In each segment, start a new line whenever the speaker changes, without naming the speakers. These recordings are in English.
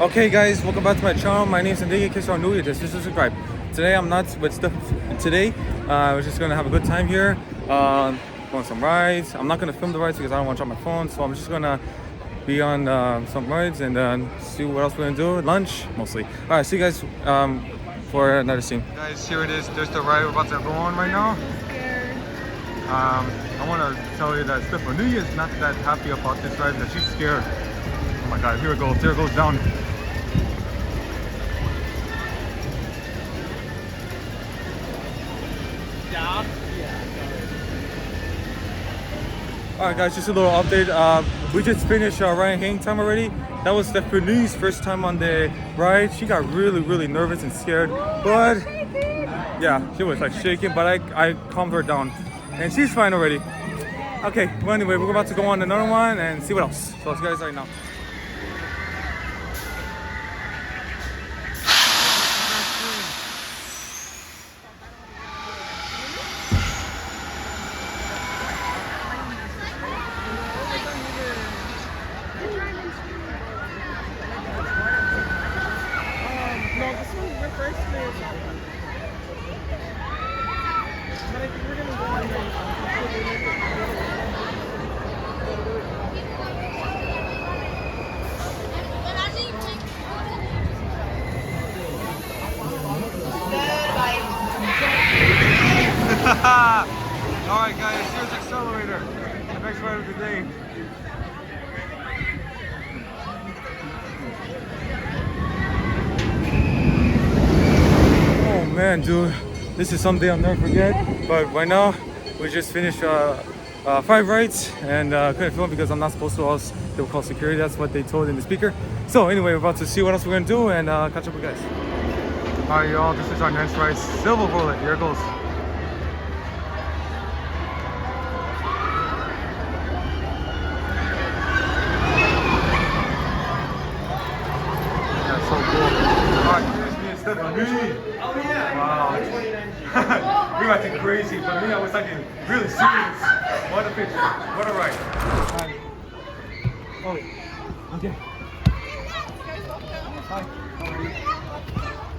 Okay guys, welcome back to my channel. My name is Andy. In case you're new, just subscribe. Today I'm not with stuff. Today we're just gonna have a good time here. Go on some rides. I'm not gonna film the rides because I don't want to drop my phone, so I'm just gonna be on some rides and see what else we're gonna do. Lunch mostly. All right, see you guys for another scene. Guys, here it is. There's the ride we're about to go on right now. I want to tell you that Stephanie is not that happy about this ride, that she's scared. Oh my god, here it goes. There it goes down. Alright guys, just a little update. We just finished our ride hang time already. That was Stephanie's first time on the ride. She got really nervous and scared. But yeah, she was like shaking, but I calmed her down. And she's fine already. Okay, well anyway, we're about to go on another one and see what else. So let's guys right now. Alright guys, here's the accelerator. The next ride of the day. Oh man, dude. This is something I'll never forget. But right now, we just finished 5 rides and couldn't film because I'm not supposed to, else they will call security. That's what they told in the speaker. So anyway, we're about to see what else we're gonna do and catch up with you guys. Alright y'all, this is our next ride. Silver Bullet, here it goes. So cool. Alright, here's me and Stephanie. Oh yeah! Wow. We were acting crazy, but me, I was acting really serious. What a picture. What a ride. Oh, okay. Hi. How are you?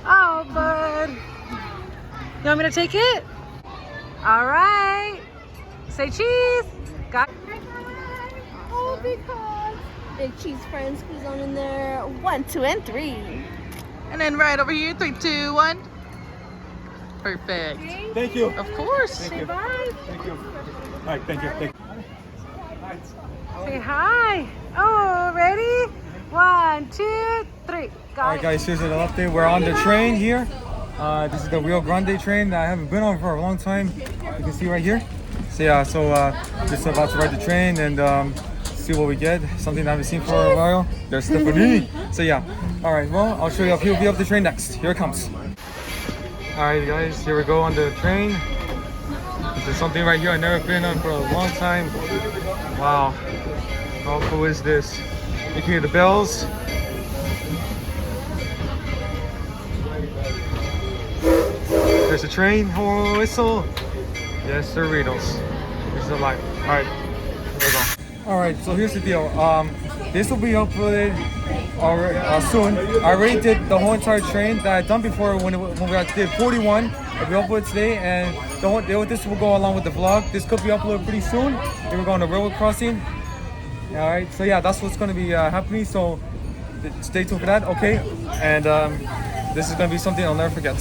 Oh, bud. You want me to take it? All right. Say cheese. Got.
Oh, because big cheese friends squeeze on in there. 1, 2, and 3.
And then right over here, 3, 2, 1. Perfect.
Thank you.
Of course.
Thank you.
Bye.
Thank you. All right, thank you. Thank you.
Say hi. Oh, ready? 1, 2, 3. Got
All right, guys, here's an update. We're on the train here. This is the Rio Grande train that I haven't been on for a long time. You can see right here. So yeah, just about to ride the train and see what we get. Something I haven't seen for a while. There's Stephanie. So yeah. All right, well, I'll show you up. He'll be up the train next. Here it comes. All right, guys, here we go on the train. This is something right here I've never been on for a long time. Wow, how cool is this? You can hear the bells. There's a train horn whistle. Yes, Doritos. This is a light. All right, here we go. All right, so here's the deal. This will be uploaded soon. I already did the whole entire train that I've done before when we did 41. It'll be uploaded today, and this will go along with the vlog. This could be uploaded pretty soon. Then we're going to railroad crossing. All right, so yeah, that's what's going to be happening. So stay tuned for that. Okay, and this is going to be something I'll never forget.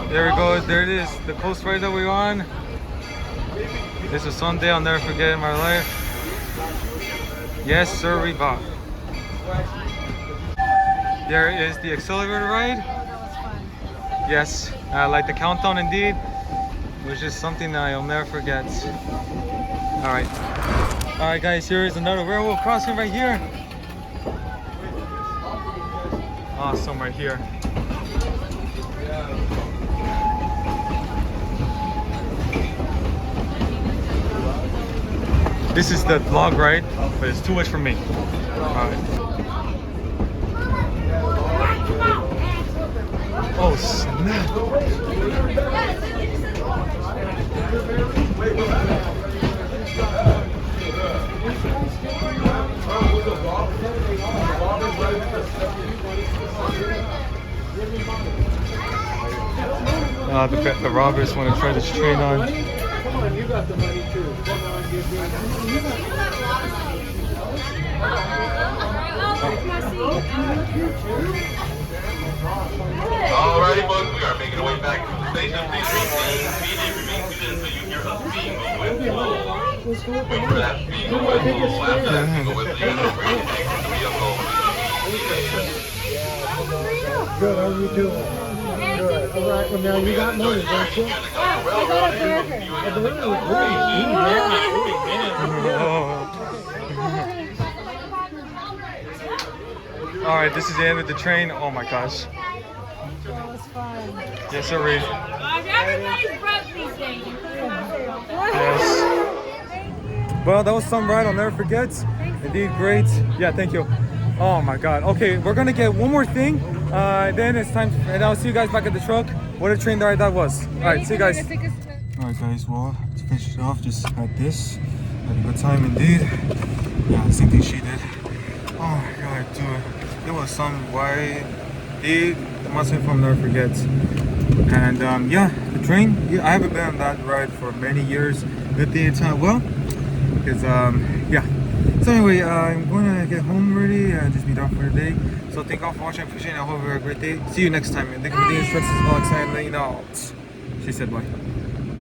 There it goes. There it is. The coast ride that we're on. This is Sunday I'll never forget in my life. Yes, sir, Reebok. There is the accelerator ride. Yes, like the countdown indeed, which is something that I'll never forget. Alright, guys, here is another railroad crossing right here. Awesome, right here. This is the vlog, right? But it's too much for me. Alright. Oh snap! the robbers want to try this train on.
Come on, you got the money too. Come on, give me.
Alrighty, folks, we are making our way back to the station. Please remain seated so you hear us being with you. Wait for that being with you. After that being with you, the breathing takes the vehicle.
Good, how are you doing? Good. All right, well now you got money, don't you?
All right, this is the end of the train. Oh my gosh.
That was fun.
Yes, sir.
Everybody's broke these days.
Yes. Well, that was some ride I'll never forget. Indeed, great. Yeah, thank you. Oh my God. Okay, we're gonna get one more thing. Then it's time, and I'll see you guys back at the truck. What a train ride that was. All right, see you guys. All right, guys. Well, to finish it off, just had this. Had a good time indeed. Yeah, same thing she did. Oh my God, dude. There was some ride. The must have from never forget. And yeah, the train. Yeah, I haven't been on that ride for many years. Good thing it's well, because yeah. So anyway, I'm gonna get home ready and just be done for the day. So thank you all for watching. I appreciate it. I hope you have a great day. See you next time. And thank you for the instructions. All excited. You know, she said bye.